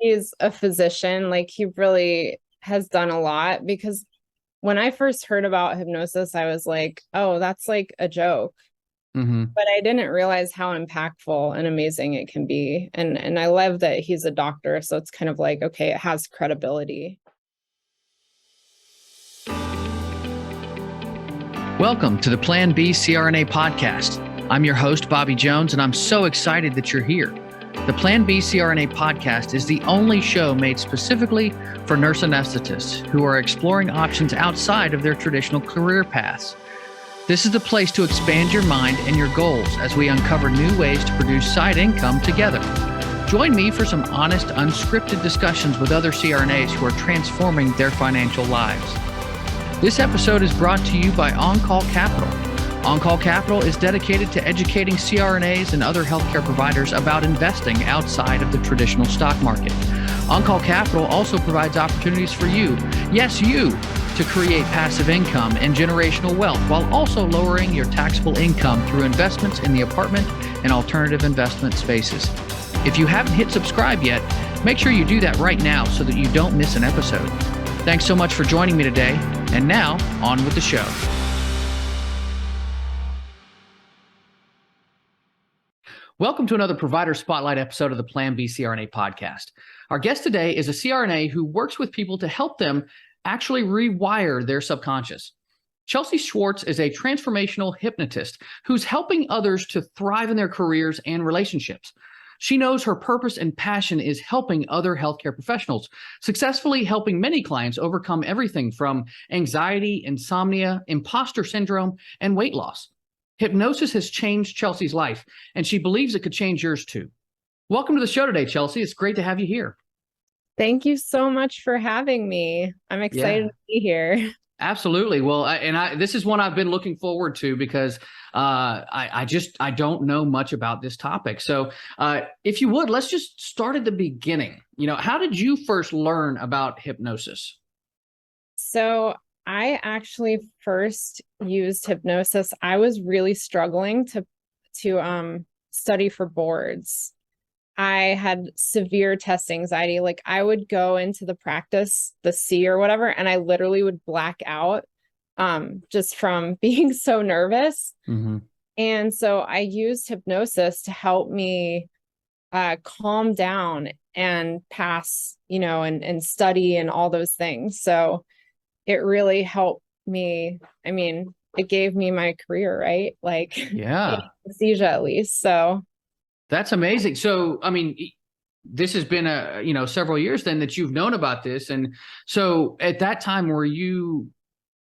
he's a physician. Like he really has done a lot because when I first heard about hypnosis, I was like, oh, that's like a joke. Hmm. But I didn't realize how impactful and amazing it can be. And I love that he's a doctor. So it's kind of like, okay, it has credibility. Welcome to the Plan B CRNA podcast. I'm your host, Bobby Jones, and I'm so excited that you're here. The Plan B CRNA podcast is the only show made specifically for nurse anesthetists who are exploring options outside of their traditional career paths. This is the place to expand your mind and your goals as we uncover new ways to produce side income together. Join me for some honest, unscripted discussions with other CRNAs who are transforming their financial lives. This episode is brought to you by On-Call Capital. On-Call Capital is dedicated to educating CRNAs and other healthcare providers about investing outside of the traditional stock market. On-Call Capital also provides opportunities for you, yes, you, to create passive income and generational wealth while also lowering your taxable income through investments in the apartment and alternative investment spaces. If you haven't hit subscribe yet, make sure you do that right now so that you don't miss an episode. Thanks so much for joining me today. And now, on with the show. Welcome to another Provider Spotlight episode of the Plan B CRNA podcast. Our guest today is a CRNA who works with people to help them actually rewire their subconscious. Chelsea Swartz is a transformational hypnotist who's helping others to thrive in their careers and relationships. She knows her purpose and passion is helping other healthcare professionals, successfully helping many clients overcome everything from anxiety, insomnia, imposter syndrome, and weight loss. Hypnosis has changed Chelsea's life, and she believes it could change yours too. Welcome to the show today, Chelsea. It's great to have you here. Thank you so much for having me. I'm excited to be here. Absolutely. Well, this is one I've been looking forward to because I don't know much about this topic. So if you would, let's just start at the beginning. How did you first learn about hypnosis? So I actually first used hypnosis. I was really struggling to study for boards. I had severe test anxiety. Like I would go into the practice, the C or whatever, and I literally would black out just from being so nervous. Mm-hmm. And so I used hypnosis to help me calm down and pass, and study and all those things. So it really helped me. I mean, it gave me my career, right? Like anesthesia at least. So that's amazing. So, I mean, this has been several years then that you've known about this. And so at that time, were you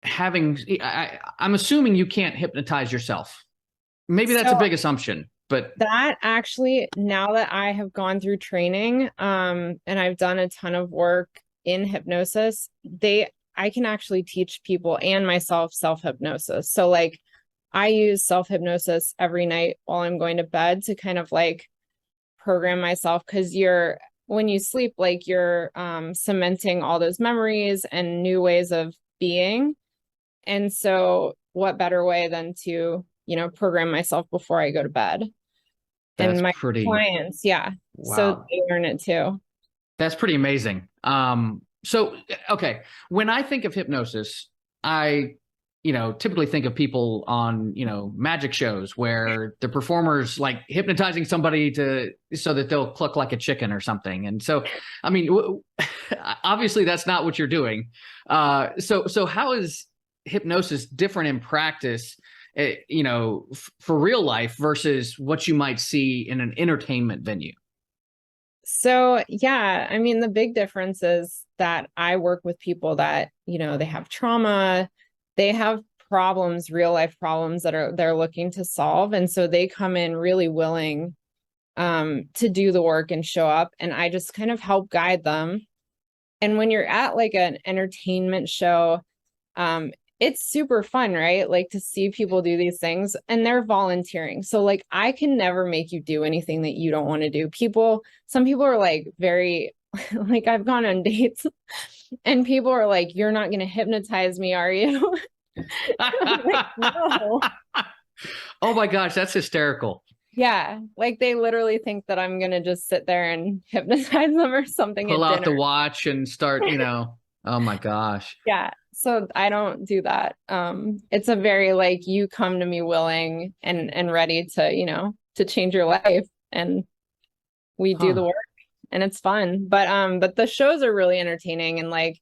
having, I'm assuming you can't hypnotize yourself. Maybe that's a big assumption, but that actually, now that I have gone through training, and I've done a ton of work in hypnosis, I can actually teach people and myself self-hypnosis. So like, I use self-hypnosis every night while I'm going to bed to kind of like program myself, because when you sleep, like you're cementing all those memories and new ways of being. And so what better way than to, program myself before I go to bed? That's and my pretty clients, yeah. Wow. So they learn it too. That's pretty amazing. So, okay. When I think of hypnosis, I typically think of people on, magic shows where the performer's like hypnotizing somebody so that they'll cluck like a chicken or something. And so, I mean, obviously that's not what you're doing. So how is hypnosis different in practice, for real life versus what you might see in an entertainment venue? So, yeah, I mean, the big difference is that I work with people that, they have trauma, they have problems, real life problems that they're looking to solve. And so they come in really willing to do the work and show up. And I just kind of help guide them. And when you're at like an entertainment show, it's super fun, right? Like to see people do these things and they're volunteering. So like, I can never make you do anything that you don't want to do. Some people are like very, like I've gone on dates and people are like, you're not going to hypnotize me, are you? I'm like, no. Oh my gosh, that's hysterical. Yeah, like they literally think that I'm gonna just sit there and hypnotize them or something Pull at out dinner. the watch and start, oh my gosh. Yeah, so I don't do that. It's a very like you come to me willing and ready to, to change your life, and we do the Huh. work, and it's fun. But the shows are really entertaining, and like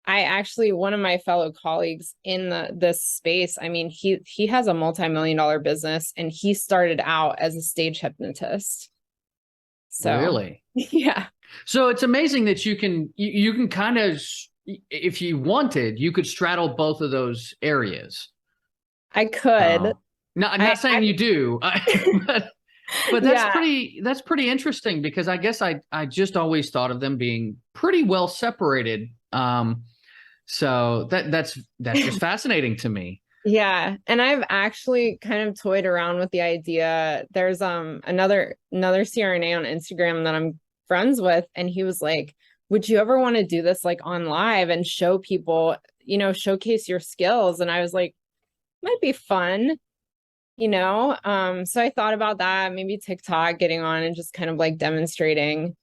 I actually, one of my fellow colleagues in this space, I mean, he has a multi-million-dollar business, and he started out as a stage hypnotist. So Really? yeah, So it's amazing that you can kind of, if you wanted, you could straddle both of those areas. I could. So not saying I you do, but yeah. that's pretty interesting, because I guess I just always thought of them being pretty well separated. So that's just fascinating to me. Yeah, and I've actually kind of toyed around with the idea. There's another CRNA on Instagram that I'm friends with, and he was like, "Would you ever want to do this like on live and show people, showcase your skills?" And I was like, "Might be fun." So I thought about that, maybe TikTok, getting on and just kind of like demonstrating,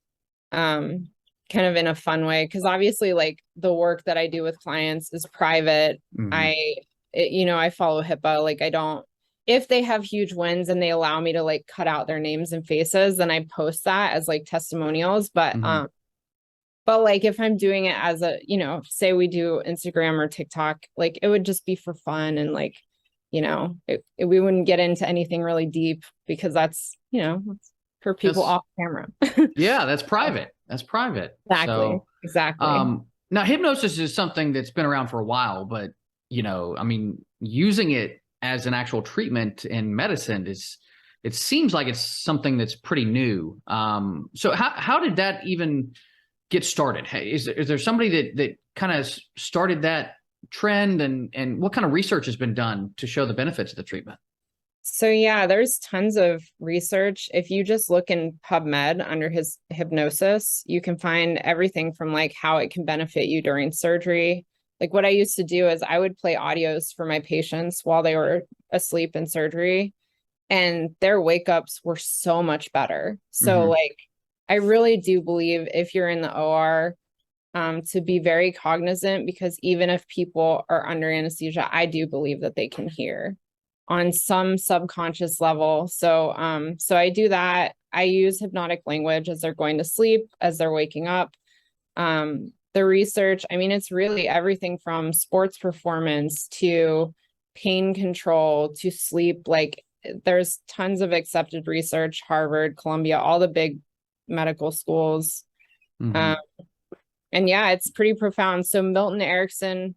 kind of in a fun way, because obviously like the work that I do with clients is private. Hmm. I follow HIPAA. Like I don't, if they have huge wins and they allow me to like cut out their names and faces, then I post that as like testimonials. Hmm. But like if I'm doing it as a, say we do Instagram or TikTok, like it would just be for fun, and like, we wouldn't get into anything really deep, because that's, for people That's off camera. Yeah, that's private. That's private. Exactly. So, Exactly. now hypnosis is something that's been around for a while, but I mean, using it as an actual treatment in medicine it seems like it's something that's pretty new. So how did that even get started? Hey, is there somebody that kind of started that trend, and what kind of research has been done to show the benefits of the treatment? So yeah, there's tons of research. If you just look in PubMed under his hypnosis, you can find everything from like how it can benefit you during surgery. Like what I used to do is I would play audios for my patients while they were asleep in surgery, and their wake ups were so much better. So Hmm. like I really do believe if you're in the OR, to be very cognizant, because even if people are under anesthesia, I do believe that they can hear on some subconscious level. So I do that. I use hypnotic language as they're going to sleep, as they're waking up. The research, I mean, it's really everything from sports performance to pain control to sleep. Like there's tons of accepted research, Harvard, Columbia, all the big medical schools. Hmm. Um, and yeah, it's pretty profound. So Milton Erickson,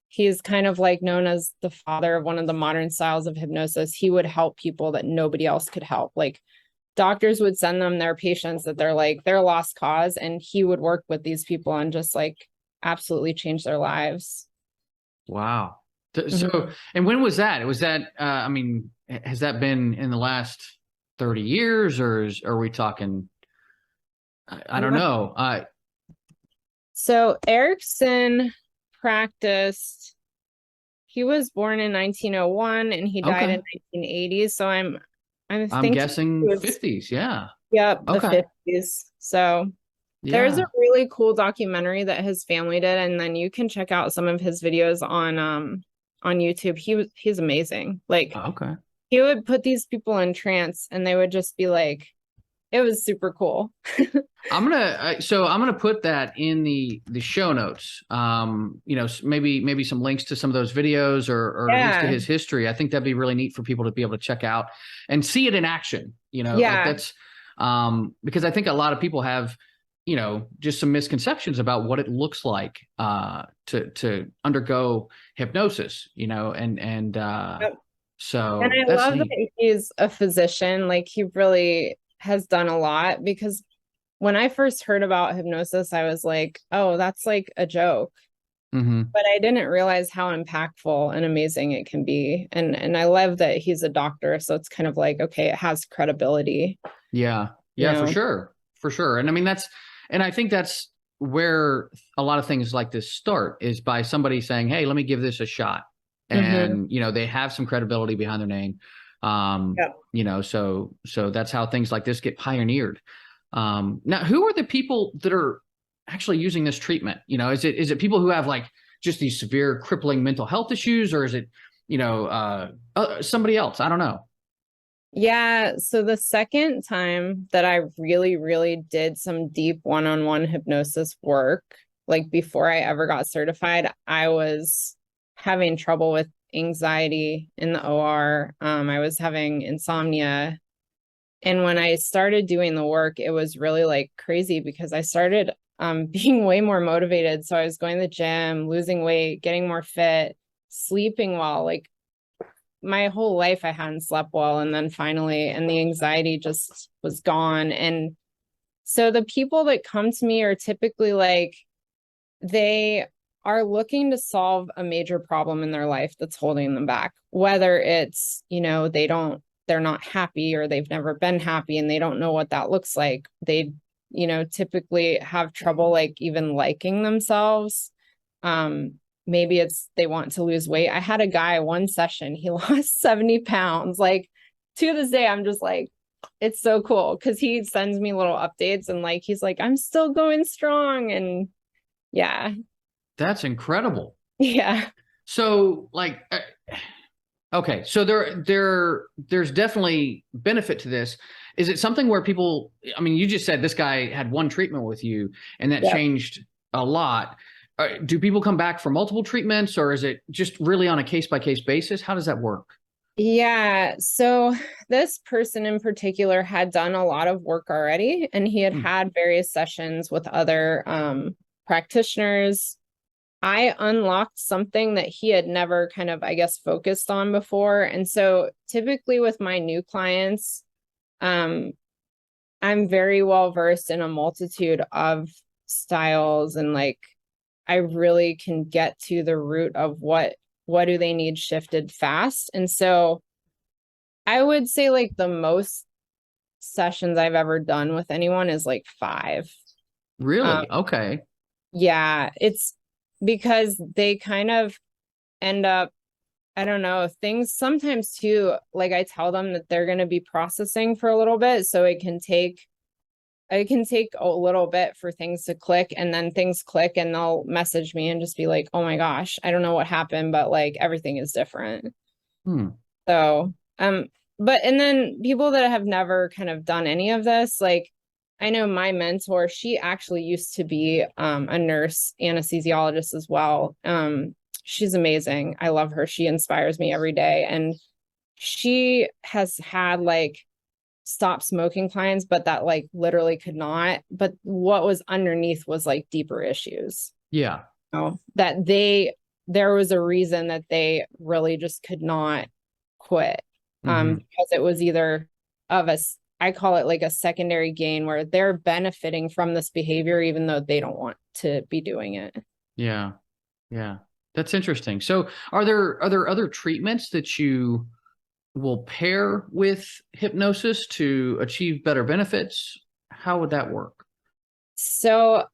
he's kind of like known as the father of one of the modern styles of hypnosis. He would help people that nobody else could help. Like doctors would send them their patients that they're lost cause, and he would work with these people and just like absolutely change their lives. Wow. So, Mhm. and when was that? Was that, I mean, has that been in the last 30 years, or are we talking, I don't know. So Erickson practiced, he was born in 1901 and he died Okay. in 1980. So I'm I'm thinking he guessing was, 50s. Yeah. yep, the Okay. 50s. So there's a Yeah. really cool documentary that his family did, and then you can check out some of his videos on YouTube. He's amazing. Like Okay. he would put these people in trance, and they would just be like, it was super cool. So I'm gonna put that in the show notes. Maybe some links to some of those videos, or at least to Yeah. his history. I think that'd be really neat for people to be able to check out and see it in action. Like Yeah. that's because I think a lot of people have, just some misconceptions about what it looks like to undergo hypnosis. Yep. And So I that's love neat. that he's a physician. Like he really has done a lot, because when I first heard about hypnosis, I was like, oh, that's like a joke. Hmm. But I didn't realize how impactful and amazing it can be. And I love that he's a doctor. So it's kind of like, okay, it has credibility, Yeah. you Yeah, for know? sure. For sure. And I mean, and I think that's where a lot of things like this start, is by somebody saying, hey, let me give this a shot. Hmm. And, they have some credibility behind their name. Yeah. So that's how things like this get pioneered. Now, who are the people that are actually using this treatment? Is it people who have like just these severe crippling mental health issues, or is it, somebody else? I don't know. Yeah. So the second time that I really, really did some deep one-on-one hypnosis work, like before I ever got certified, I was having trouble with anxiety in the OR. I was having insomnia. And when I started doing the work, it was really like crazy because I started being way more motivated. So I was going to the gym, losing weight, getting more fit, sleeping well. Like my whole life I hadn't slept well. And then finally, and the anxiety just was gone. And so the people that come to me are typically like, they are looking to solve a major problem in their life that's holding them back, whether it's, they're not happy or they've never been happy and they don't know what that looks like. They, typically have trouble like even liking themselves. Maybe it's they want to lose weight. I had a guy one session, he lost 70 pounds. Like to this day, I'm just like, it's so cool because he sends me little updates and like he's like, I'm still going strong. And yeah. That's incredible. Yeah. So like, okay, so there's definitely benefit to this. Is it something where people, I mean, you just said this guy had one treatment with you and that changed a lot. Do people come back for multiple treatments, or is it just really on a case-by-case basis? How does that work? Yeah. So this person in particular had done a lot of work already, and he had had various sessions with other practitioners. I unlocked something that he had never kind of, I guess, focused on before. And so typically with my new clients, I'm very well versed in a multitude of styles, and like I really can get to the root of what do they need shifted fast. And so I would say like the most sessions I've ever done with anyone is like 5. Really? Okay. Yeah, it's because they kind of end up, I don't know, things sometimes too, like I tell them that they're going to be processing for a little bit. So it can take a little bit for things to click, and then things click and they'll message me and just be like, oh my gosh, I don't know what happened, but like everything is different. So, and then people that have never kind of done any of this, like I know my mentor, she actually used to be a nurse anesthesiologist as well. She's amazing. I love her. She inspires me every day. And she has had like stop smoking clients, but that like literally could not. But what was underneath was like deeper issues. Yeah. That there was a reason that they really just could not quit. Because it was either I call it like a secondary gain where they're benefiting from this behavior, even though they don't want to be doing it. Yeah. Yeah. That's interesting. So are there other treatments that you will pair with hypnosis to achieve better benefits? How would that work? So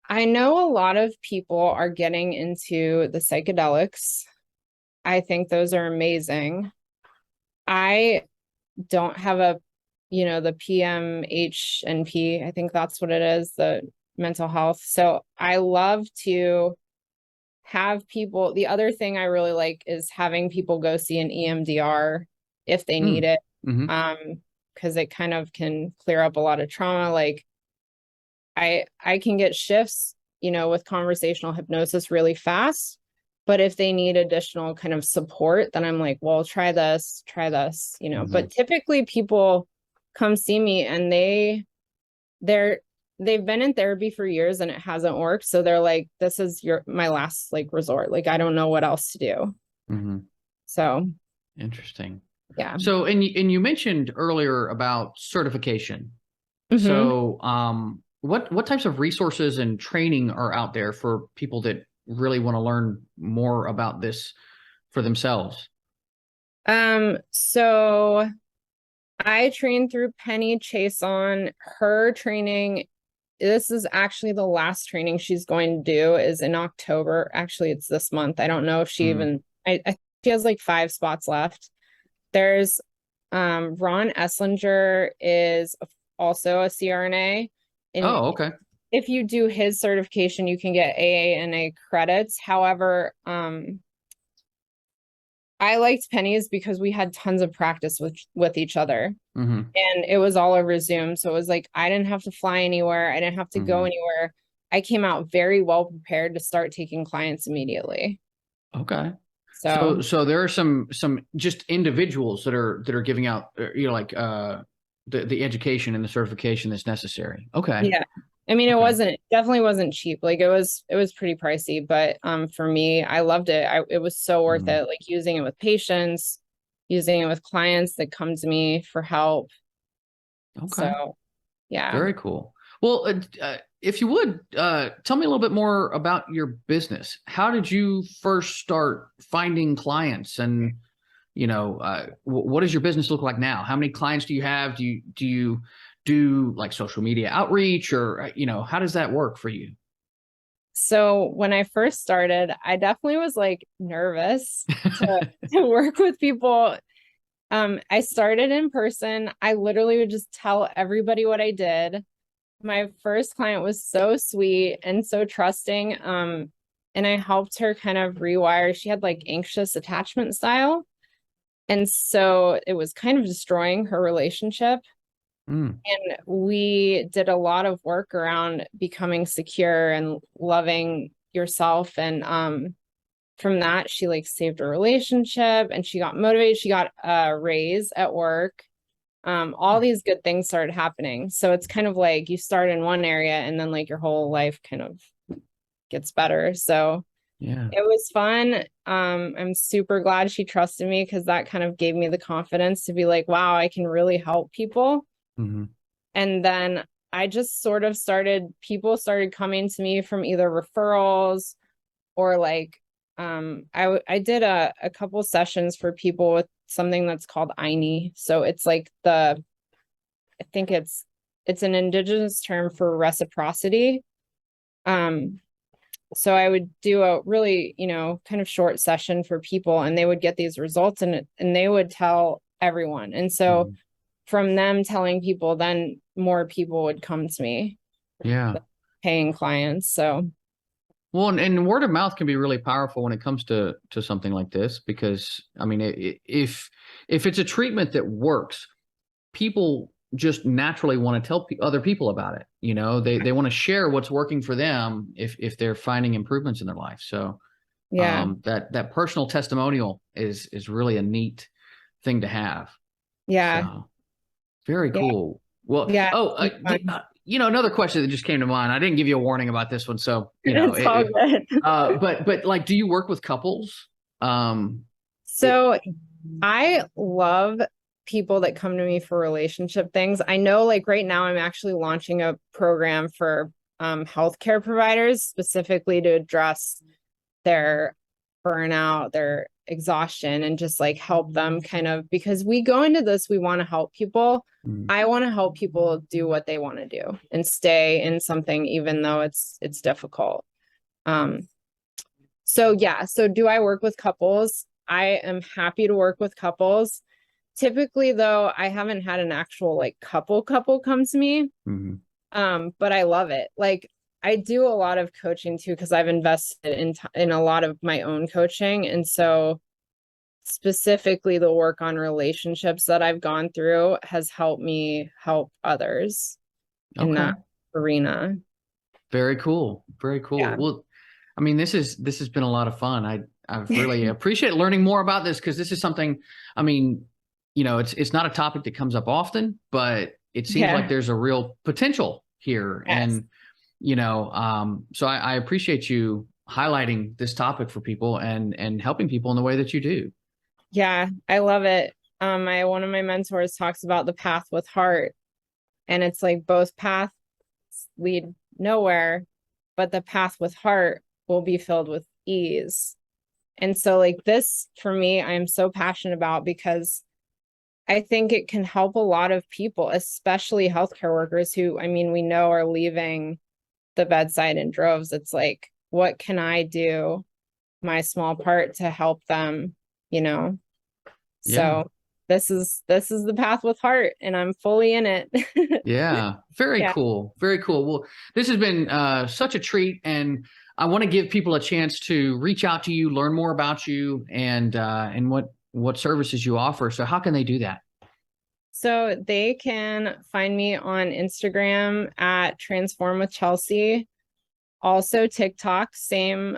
I know a lot of people are getting into the psychedelics. I think those are amazing. I don't have the PMHNP. I think that's what it is, the mental health. So I love to have people, the other thing I really like is having people go see an EMDR if they need it. Because it kind of can clear up a lot of trauma. Like I can get shifts, with conversational hypnosis really fast. But if they need additional kind of support, then I'm like, well, try this, But typically people come see me and they've been in therapy for years and it hasn't worked. So they're like, this is my last like resort. Like, I don't know what else to do. So interesting. Yeah. So, and you mentioned earlier about certification. So, what types of resources and training are out there for people that really want to learn more about this for themselves? So I trained through Penny Chase on her training. This is actually the last training she's going to do is in October. Actually, it's this month. I don't know if she even, she has like 5 spots left. There's Ron Esslinger is also a CRNA. And Oh, okay. if you do his certification, you can get AANA credits. However, I liked Penny's because we had tons of practice with each other. Mm-hmm. And it was all over Zoom. So it was like, I didn't have to fly anywhere. I didn't have to go anywhere. I came out very well prepared to start taking clients immediately. Okay. So So there are some just individuals that are giving out, like the education and the certification that's necessary. Okay. yeah, I mean, Okay. definitely wasn't cheap. Like it was pretty pricey, but for me, I loved it. It was so worth Mhm. it. Like using it with patients, using it with clients that come to me for help. Okay. So yeah. Very cool. Well, if you would, tell me a little bit more about your business. How did you first start finding clients, and what does your business look like now? How many clients do you have? Do you do like social media outreach, or how does that work for you? So when I first started, I definitely was like nervous to work with people. I started in person. I literally would just tell everybody what I did. My first client was so sweet and so trusting. And I helped her kind of rewire. She had like anxious attachment style. And so it was kind of destroying her relationship. Mm. And we did a lot of work around becoming secure and loving yourself. And from that, she like saved her relationship and she got motivated. She got a raise at work. All these good things started happening. So it's kind of like you start in one area and then like your whole life kind of gets better. So Yeah. it was fun. I'm super glad she trusted me because that kind of gave me the confidence to be like, wow, I can really help people. Hmm. And then I just sort of people started coming to me from either referrals or like, I did a couple sessions for people with something that's called INI. So it's like I think it's an indigenous term for reciprocity. So I would do a really, kind of short session for people and they would get these results and they would tell everyone. And so Hmm. from them telling people, then more people would come to me, Yeah. paying clients. So Well, and word of mouth can be really powerful when it comes to something like this, because I mean, if it's a treatment that works, people just naturally want to tell other people about it. They want to share what's working for them if they're finding improvements in their life. So yeah, that personal testimonial is really a neat thing to have. yeah, So very yeah, cool. Well, yeah. oh, It's fun. another question that just came to mind. I didn't give you a warning about this one, so It's all good. but like, do you work with couples? It, So I love people that come to me for relationship things. I know like right now I'm actually launching a program for healthcare providers specifically to address their burnout, their exhaustion, and just like help them kind of because we go into this, we want to help people. mm, I want to help people do what they want to do and stay in something even though it's difficult. Um, so yeah, so do I work with couples? I am happy to work with couples. Typically though, I haven't had an actual like couple come to me. mhm. But I love it. Like I do a lot of coaching too because I've invested in a lot of my own coaching, and so specifically the work on relationships that I've gone through has helped me help others in Okay. that arena. Very cool. Very cool. Yeah. Well, I mean, this has been a lot of fun. I've really appreciate learning more about this, because this is something, I mean, it's not a topic that comes up often, but it seems like Yeah. there's a real potential here. Yes. And, so I appreciate you highlighting this topic for people and helping people in the way that you do. Yeah, I love it. One of my mentors talks about the path with heart, and it's like both paths lead nowhere, but the path with heart will be filled with ease. And so like this for me, I'm so passionate about because I think it can help a lot of people, especially healthcare workers who, I mean, we know are leaving the bedside in droves. It's like, what can I do my small part to help them, you know? Yeah. So this is the path with heart, and I'm fully in it. Yeah. Very cool. Very cool. Well, this has been such a treat, and I want to give people a chance to reach out to you, learn more about you, and what services you offer. So how can they do that? So they can find me on Instagram at Transform with Chelsea. Also TikTok, same,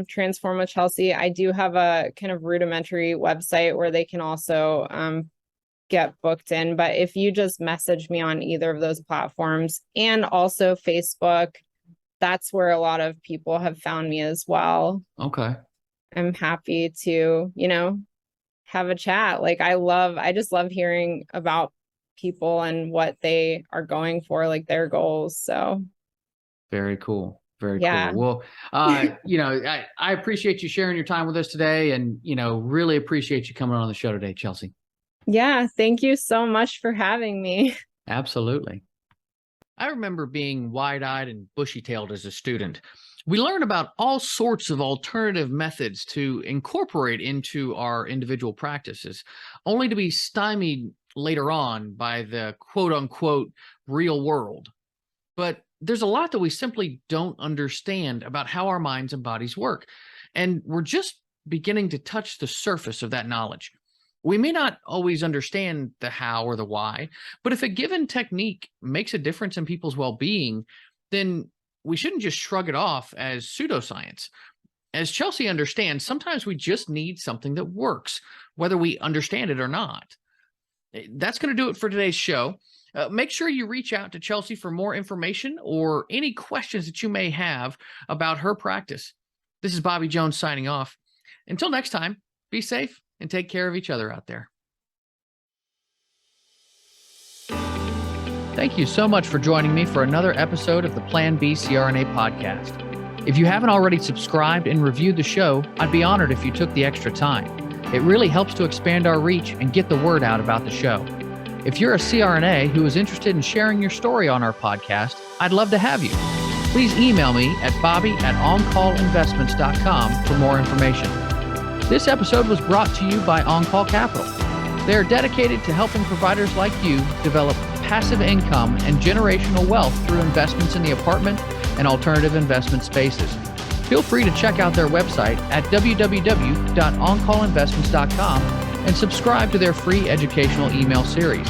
Transform with Chelsea. I do have a kind of rudimentary website where they can also get booked in. But if you just message me on either of those platforms, and also Facebook, that's where a lot of people have found me as well. Okay. I'm happy to, have a chat. Like I just love hearing about people and what they are going for, like their goals. So very cool. Very cool. Well, I appreciate you sharing your time with us today, and, really appreciate you coming on the show today, Chelsea. Yeah. Thank you so much for having me. Absolutely. I remember being wide-eyed and bushy-tailed as a student. We learn about all sorts of alternative methods to incorporate into our individual practices, only to be stymied later on by the quote-unquote real world. But there's a lot that we simply don't understand about how our minds and bodies work, and we're just beginning to touch the surface of that knowledge. We may not always understand the how or the why, but if a given technique makes a difference in people's well-being, then we shouldn't just shrug it off as pseudoscience. As Chelsea understands, sometimes we just need something that works, whether we understand it or not. That's going to do it for today's show. Make sure you reach out to Chelsea for more information or any questions that you may have about her practice. This is Bobby Jones signing off. Until next time, be safe and take care of each other out there. Thank you so much for joining me for another episode of the Plan B CRNA podcast. If you haven't already subscribed and reviewed the show, I'd be honored if you took the extra time. It really helps to expand our reach and get the word out about the show. If you're a CRNA who is interested in sharing your story on our podcast, I'd love to have you. Please email me at bobby@oncallinvestments.com for more information. This episode was brought to you by On-Call Capital. They are dedicated to helping providers like you develop passive income and generational wealth through investments in the apartment and alternative investment spaces. Feel free to check out their website at www.oncallinvestments.com and subscribe to their free educational email series.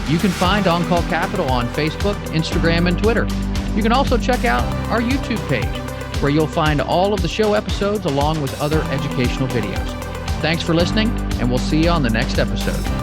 You can find On-Call Capital on Facebook, Instagram, and Twitter. You can also check out our YouTube page, where you'll find all of the show episodes along with other educational videos. Thanks for listening, and we'll see you on the next episode.